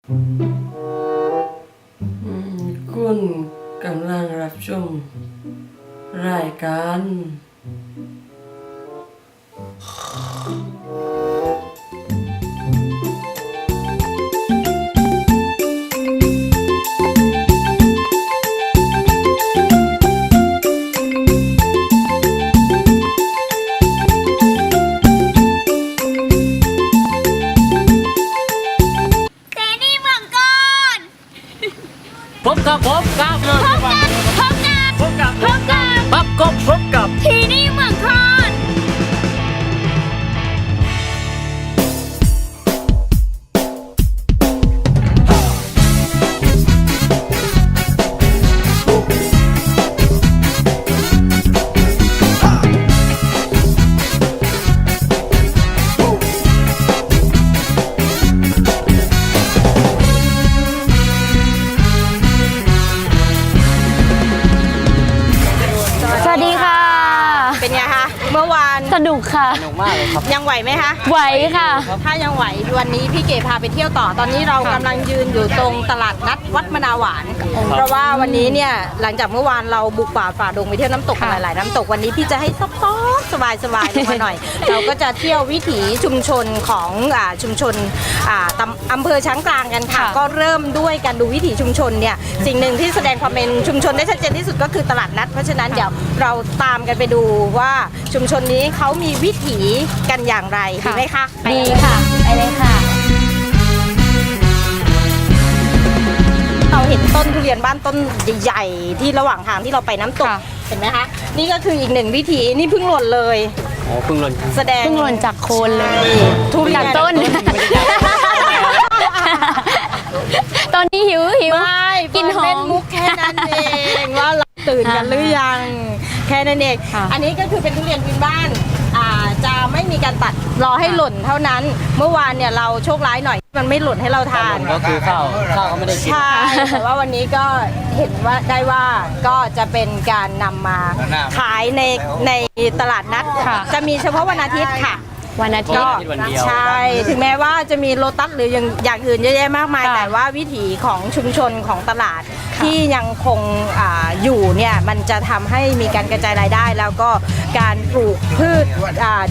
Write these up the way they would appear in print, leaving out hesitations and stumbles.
คุณกำลังรับชมรายการพบกับปั๊บก็พบกับทีนี่เมืองคอนสวัสดีค่ะ เป็นไงคะเมื่อวาน สนุกค่ะ สนุกมากเลยครับ ยังไหวไหมคะ ไหวค่ะ ถ้ายังไหววันนี้พี่เก๋พาไปเที่ยวต่อตอนนี้เรากำลังยืนอยู่ตรงตลาดนัดวัดมะนาวหวานเพราะว่าวันนี้เนี่ยหลังจากเมื่อวานเราบุกป่าฝ่าดงไปเที่ยวน้ำตกกันหลายๆน้ำตกวันนี้พี่จะให้ซอฟๆสบายๆลงมาหน่อย เราก็จะเที่ยววิถีชุมชนของชุมชนอำเภอช้างกลางกันค่ะ ก็เริ่มด้วยการดูวิถีชุมชนเนี่ยสิ่งหนึ่งที่แสดงความเป็นชุมชนได้ชัดเจนที่สุดก็คือตลาดนัดเพราะฉะนั้นเดี๋ยวเราตามกันไปดูว่าชุมชนนี้เขามีวิถีกันอย่างไรดีไหมคะ ดีค่ะ ไปเลยค่ะ เราเห็นต้นทุเรียนบ้านต้นใหญ่ๆที่ระหว่างทางที่เราไปน้ำตก ค่ะ เห็นไหมคะนี่ก็คืออีกหนึ่งวิถีนี่เพิ่งหล่นเลย โอ้เพิ่งหล่น แสดง เพิ่งหล่นจากโคนเลย ทุเรียน จากต้น ตอนนี้หิว ไม่ กินหอ เป็น ม มุกแค่นั้นเองว่าเราตื่นกันหรือยังแค่นั้นเอง ค่ะ อันนี้ก็คือเป็นทุเรียนพื้นบ้านจะไม่มีการตัดรอให้หล่นเท่านั้น เมื่อวานเนี่ยเราโชคร้ายหน่อยมันไม่หล่นให้เราทาน ก็คือข้าวก็ไม่ได้กิน ใช่แต่ว่าวันนี้ก็เห็นว่าได้ว่าก็จะเป็นการนำมาขายในตลาดนัด ค่ะ จะมีเฉพาะวันอาทิตย์ค่ะ วันอาทิ ก็ ตย์ วันเดียว ใช่ถึงแม้ว่าจะมีโลตัสหรืออย่างอื่นเยอะแยะมากมาย ค่ะ แต่ว่าวิถีของชุมชนของตลาด ค่ะ ที่ยังคงอยู่เนี่ยมันจะทำให้มีการกระจายรายได้ แล้วก็การปลูกพืช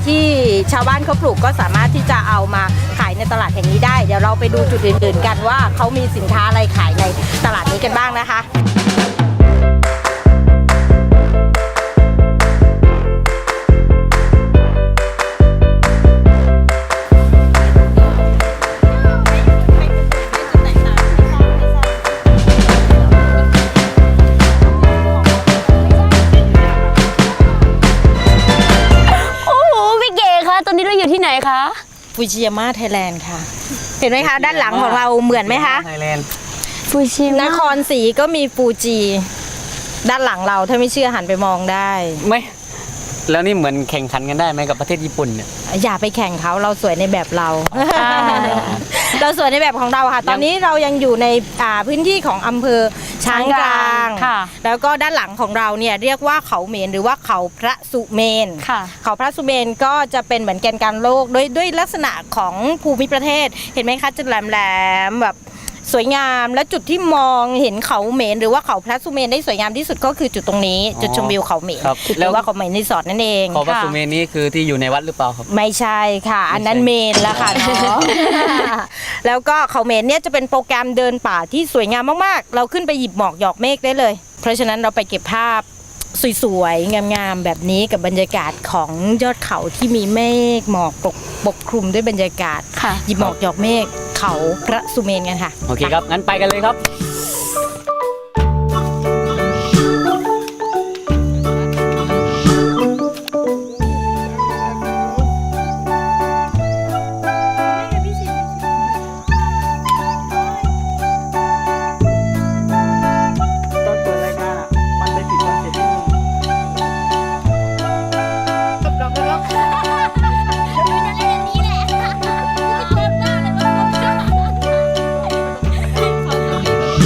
ที่ชาวบ้านเขาปลูกก็สามารถที่จะเอามาขายในตลาดแห่งนี้ได้ เดี๋ยวเราไปดูจุดอื่นๆกันว่าเขามีสินค้าอะไรขายในตลาดนี้กันบ้างนะคะ โอ้โหพี่เก๋คะตอนนี้เราอยู่ที่ไหนคะ ฟูจิยาม่าไทยแลนด์ค่ะ เห็นไหมคะ ด้านหลังของเราเหมือนไหมคะ ไทยแลนด์ ฟูชิ นครศรีก็มีฟูจิด้านหลังเราถ้าไม่เชื่อหันไปมองได้ ไม่แล้วนี่เหมือนแข่งขันกันได้ไหมกับประเทศญี่ปุ่นเนี่ย อย่าไปแข่งเขาเราสวยในแบบเรา เราสวยในแบบของเราค่ะ ตอนนี้เรายังอยู่ในพื้นที่ของอำเภอช้างกลาง ค่ะ แล้วก็ด้านหลังของเราเนี่ยเรียกว่าเขาเมนหรือว่าเขาพระสุเมน ค่ะ เขาพระสุเมนก็จะเป็นเหมือนแกนกลางโลกด้วยลักษณะของภูมิประเทศ เห็นไหมคะจะแหลมๆแบบสวยงามและจุดที่มองเห็นเขาเมนหรือว่าเขาพระสุเมนได้สวยงามที่สุดก็คือจุดตรงนี้ จุดชมวิวเขาเมน ครับ หรือว่าเขาเมนรีสอร์ทนั่นเอง ขอพระสุเมนนี้คือที่อยู่ในวัดหรือเปล่าครับ ไม่ใช่ค่ะ อันนั้นเมนแล้วค่ะน้อง แล้วก็เขาเมนเนี่ยจะเป็นโปรแกรมเดินป่าที่สวยงามมากๆ เราขึ้นไปหยิบหมอกหยอกเมฆได้เลย เพราะฉะนั้นเราไปเก็บภาพสวยๆงามๆแบบนี้กับบรรยากาศของยอดเขาที่มีเมฆหมอกปกคลุมด้วยบรรยากาศ ค่ะ หยิบหมอกหยอกเมฆเขาพระสุเมนกันค่ะ โอเคครับ งั้นไปกันเลยครับ ตอนเปิดรายการอ่ะ มันไปผิดคอนเซ็ปต์นิดนึง เ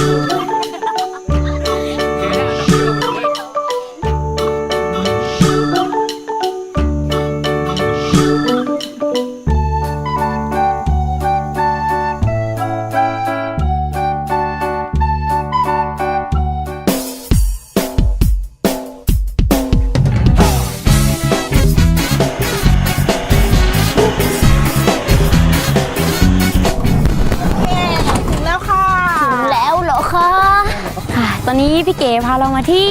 อนนี้พี่เก๋พาเรามาที่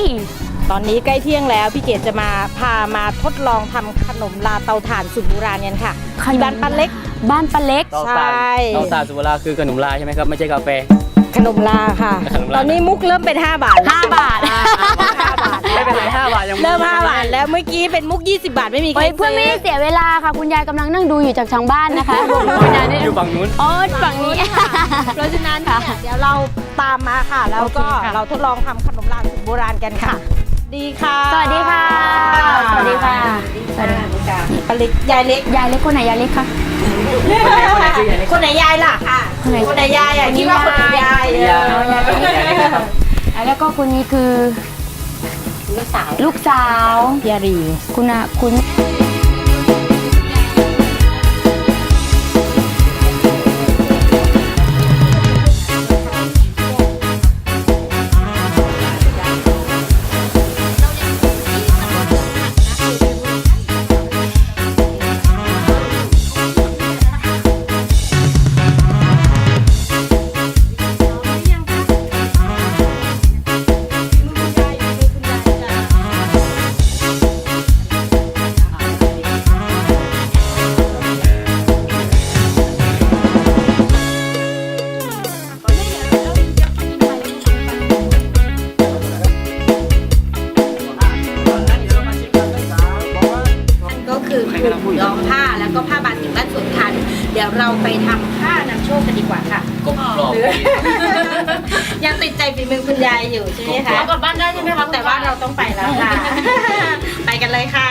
ตอนนี้ใกล้เที่ยงแล้วพี่เกดจะพามาทดลองทำขนมลาเตาถ่านสูตรโบราณกันค่ะที่บ้านป้าเล็ก บ้านป้าเล็ก เตาถ่าน ใช่ เตาถ่านสุราคือขนมลาใช่ไหมครับไม่ใช่กาแฟ ขนมลาค่ะ ขนมลา ตอนนี้มุกเริ่มเป็น5 บาทแล้ว 5 บาท 5 บาท ไม่เป็นไร5 บาทยัง เริ่ม5 บาทแล้วเมื่อกี้เป็นมุก20 บาทไม่มีใคร เฮ้ยเพื่อนไม่ได้เสียเวลาค่ะ คุณยายกำลังนั่งดูอยู่จากทางบ้านนะคะคุณยายนี่ อยู่ฝั่งนู้น อ๋อฝั่งนี้ เพราะฉะนั้นเนี่ยเดี๋ยวเราตามมาค่ะ แล้วก็ โอเคค่ะ เราทดลองทำขนมลาสูตรโบราณกันค่ะ ดีค่ะ สวัสดีค่ะ สวัสดีค่ะ สวัสดีค่ะป้าเล็กยายเล็ก ยายเล็กคนไหนยายเล็กคะ คนไหนยายล่ะค่ะ คนไหนยายอ่ะคิดว่าคนไหนยาย แล้วก็คนนี้คือ ลูกสาว ลูกสาว ยารี คุณอะคุณ ก็คือกลุ่มย้อมผ้าแล้วก็ผ้าบาติกบ้านสวนคัน เดี๋ยวเราไปทำผ้านำโชคกันดีกว่าค่ะ กบกรอบ ยังติดใจฝีมือคุณยายอยู่ใช่ไหมคะ กลับบ้านได้ใช่ไหมคะ แต่ว่าเราต้องไปแล้วค่ะ ไปกันเลยค่ะ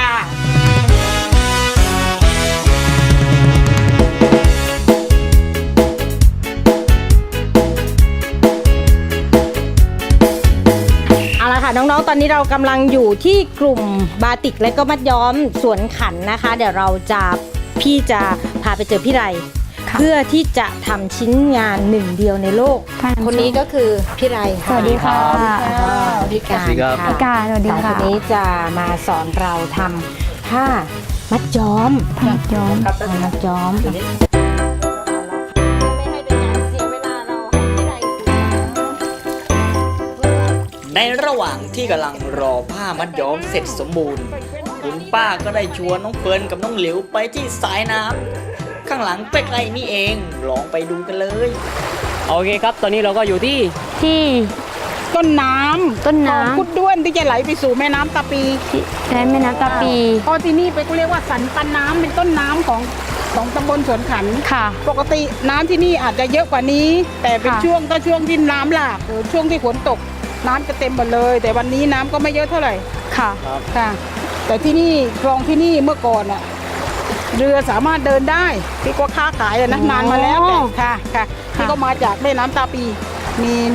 เอาละค่ะน้องๆ ตอนนี้เรากำลังอยู่ที่กลุ่มบาติกและก็มัดย้อมสวนขันนะคะ เดี๋ยวพี่จะพาไปเจอพี่ไร ค่ะ เพื่อที่จะทำชิ้นงานหนึ่งเดียวในโลก ค่ะ คนนี้ก็คือพี่ไร สวัสดีค่ะ พี่การ สวัสดีครับ พี่กาสวัสดี สาวค ค่ะ นนี้จะมาสอนเราทำผ้ามัดย้อม ผักย้อม มัดย้อมไม่ให้เป็นการเสียเวลาเราให้พี่ไร ในระหว่างที่กำลังรอผ้ามัดย้อมเสร็จสมบูรณ์คุณป้าก็ได้ชวนน้องเฟิร์นกับน้องหลิวไปที่สายน้ำข้างหลังใกล้ๆนี่เองลองไปดูกันเลย โอเคครับ ตอนนี้เราก็อยู่ที่ ที่ ต้นน้ำ ต้น ของ น้ำ พุดด้วนที่จะไหลไปสู่แม่น้ำตาปี ที่แม่น้ำตาปี พอที่นี่ไปก็เรียกว่าสันปันน้ำเป็นต้นน้ำของตำบลสวนขัน ค่ะ ปกติน้ำที่นี่อาจจะเยอะกว่านี้ แต่เป็น ค่ะ ช่วงที่น้ำหลากหรือช่วงที่ฝนตกน้ำจะเต็มหมดเลย แต่วันนี้น้ำก็ไม่เยอะเท่าไหร่ ค่ะ ค่ะ แต่ที่นี่คลองที่นี่เมื่อก่อนอะเรือสามารถเดินได้ที่ก็ค้าขายอะนะ อ๋อ นานมาแล้วแต่ค่ะที่ก็มาจากแม่น้ำตาปี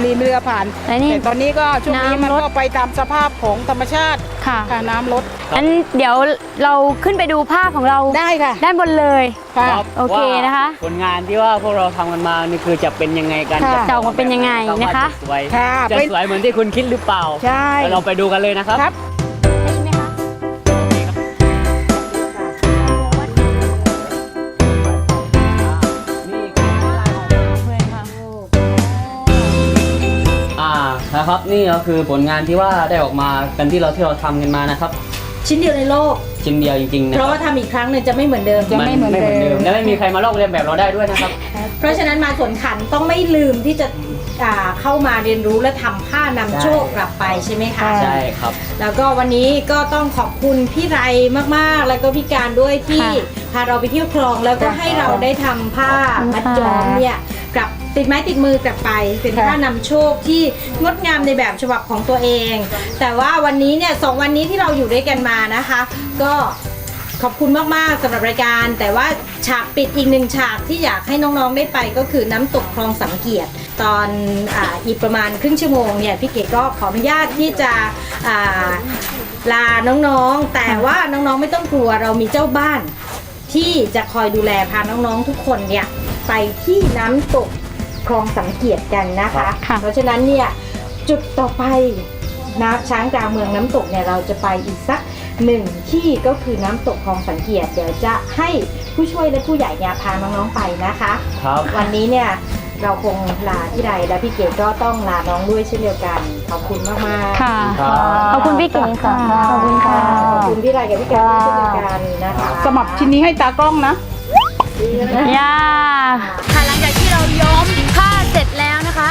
มีเรือผ่าน และนี่ แต่ตอนนี้ก็ช่วงนี้มัน น้ำลด ก็ไปตามสภาพของธรรมชาติ ค่ะ ค่ะน้ำลด งั้นเดี๋ยวเราขึ้นไปดูภาพของเรา ได้ค่ะ ด้านบนเลย ค่ะ ครับ โอเคนะคะ ว่าผลงานที่ว่าพวกเราทำกันมานี่คือจะเป็นยังไงกัน ค่ะ จะออกมาเป็นยังไงนะคะ จสวย ค่ะ จะ เป็น สวยเหมือนที่คุณคิดหรือเปล่า ใช่ แล้วเราไปดูกันเลยนะครับ ครับ ได้ยินไหมคะ นะครับนี่ก็คือผลงานที่ว่าได้ออกมากันที่เราทำกันมานะครับ ชิ้นเดียวในโลก ชิ้นเดียวจริงๆนะ เพ ค ราะ รับ ว่าทำอีกครั้งหนึ่งจะไม่เหมือนเดิม จะไม่เหมือนเดิม และไม่มีใครมาลอกเลียนแบบเราได้ด้วยนะครับ เพราะฉะนั้นมาสวนขันต้องไม่ลืมที่จะเข้ามาเรียนรู้และทำผ้านำโชคกลับไปใช่ไหมคะ ใช่ครับ แล้วก็วันนี้ก็ต้องขอบคุณพี่ไรมากๆ แล้วก็พี่การด้วยที่ ค่ะ พาเราไปเที่ยวคลองแล้วก็ให้เราได้ทำผ้ามัดย้อมเนี่ยกลับติดไม้ติดมือกลับไป เป็นผ้านำโชคที่งดงามในแบบฉบับของตัวเอง แต่ว่าวันนี้เนี่ย2 วันนี้ที่เราอยู่ด้วยกันมานะคะ ก็ขอบคุณมากๆสำหรับรายการ แต่ว่าฉากปิดอีกหนึ่งฉากที่อยากให้น้องๆได้ไปก็คือน้ำตกคลองสังเกียรติตอนอีกประมาณครึ่งชั่วโมงเนี่ยพี่เก๋ก็ขออนุญาตที่จะลาน้องๆแต่ว่าน้องๆไม่ต้องกลัวเรามีเจ้าบ้าน ที่จะคอยดูแลพาน้องๆทุกคนเนี่ยไปที่น้ำตกคลองสังเกียรติกันนะคะ ค่ะ เพราะฉะนั้นเนี่ยจุดต่อไปนะช้างกลางเมืองน้ำตกเนี่ยเราจะไปอีกสัก1ที่ก็คือน้ำตกคลองสังเกียรติเดี๋ยวจะให้ผู้ช่วยและผู้ใหญ่เนี่ยพาน้องๆไปนะคะ ครับ วันนี้เนี่ย เราคงลาที่ใดและพี่เก๋ก็ต้องลาน้องด้วยเช่นเดียวกันขอบคุณมากๆ ค่ะ ขอบคุณพี่เก๋ค่ะ ขอบคุณค่ะ ขอบคุณพี่ไรกับพี่แก้วเช่นเดียวกันนะคะ สมับชิ้นนี้ให้ตากล้องนะ ย่าค่ะหลังจากที่เราย้อมผ้าเสร็จแล้วนะคะ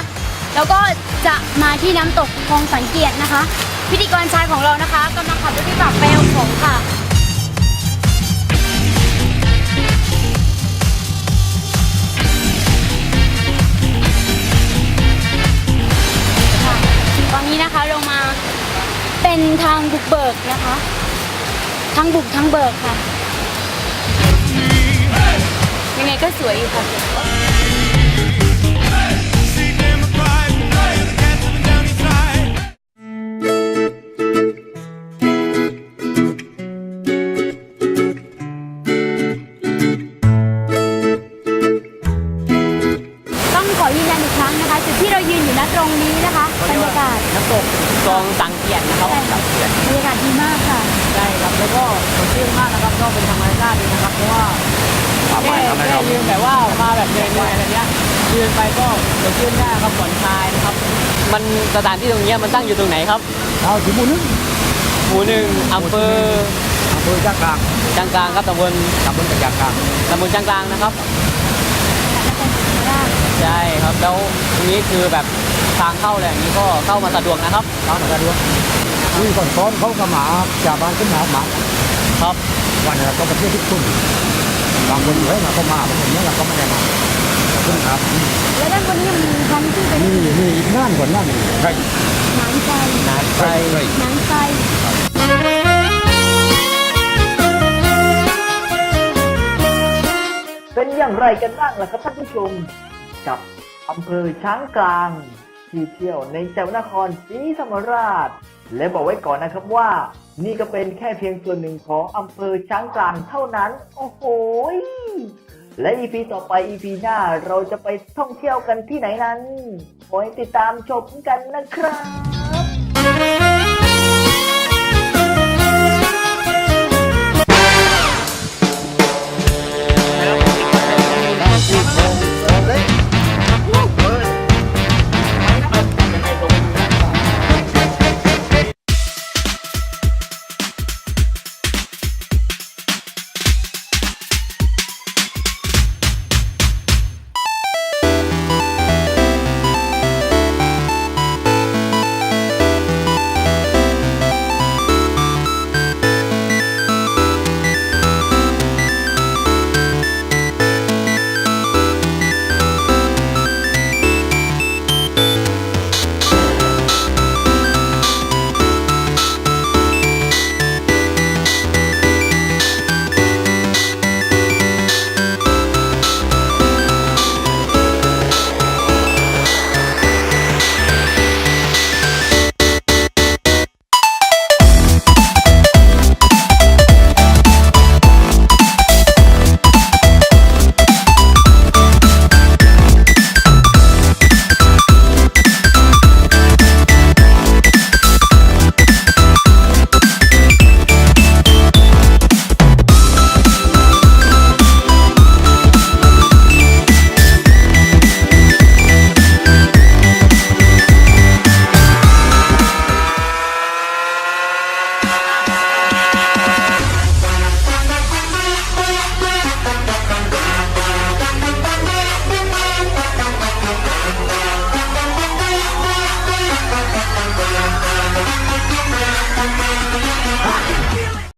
แล้วก็จะมาที่น้ำตกคลองสังเกียรนะคะ พิธีกรชายของเรานะคะกำลังขับรถที่ปากเปลวของค่ะ ตอนนี้นะคะเรามาเป็นทางบุกเบิกนะคะทั้งบุกทั้งเบิกค่ะ ยังไงก็สวยอยู่ค่ะ ต้องขอยืนยันอีกครั้งนะคะ จุดที่เรายืนอยู่ณตรงนี้นะคะบรรยากาศ น้ำตกคลองสังเกียรตินะครับ บรรยากาศดีมากค่ะ ใช่ครับแล้วก็สดชื่นมากนะครับก็เป็นธรรมชาติดีนะครับเพราะว่าแค่ยืนแบบว่ามาแบบเดินๆอะไรเงี้ยยืนไปก็สดชื่นได้ครับผ่อนคลายนะครับมันสถานที่ตรงเนี้ยมันตั้งอยู่ตรงไหนครับ เอาถึงหมู่หนึ่ง หมู่หนึ่งอำเภอ อำเภอจ้างกลาง จางกลางครับตำบล ตำบลกระยางกลาง จางกลางนะครับใช่ครับแล้วตรงนี้คือแบบทางเข้าอะไรอย่างนี้ก็เข้ามาสะดวกนะครับ ตามมาด้วยนี่ก่อนซ้อนเขาก็มาจากบ้านขึ้นมาหมา ครับ วันนี้ก็ประเทศทุกคนบางคนอยู่ให้มาก็มาบางคนเนี่ยเราก็ไม่ได้มาขึ้นครับ และด้านบนนี้ยังมีท้องที่เป็น นี่อีกงานก่อนนั่นใช่ น้ำใจ น้ำใจ น้ำใจ เป็นอย่างไรกันบ้างล่ะครับท่านผู้ชมกับอำเภอช้างกลางที่เที่ยวในจังหวัดนครศรีธรรมราช และบอกไว้ก่อนนะครับว่า นี่ก็เป็นแค่เพียงส่วนหนึ่งของอำเภอช้างกลางเท่านั้น โอ้โหยและ EP ต่อไป EP หน้าเราจะไปท่องเที่ยวกันที่ไหนนั้นขอให้ติดตามชมกันนะครับ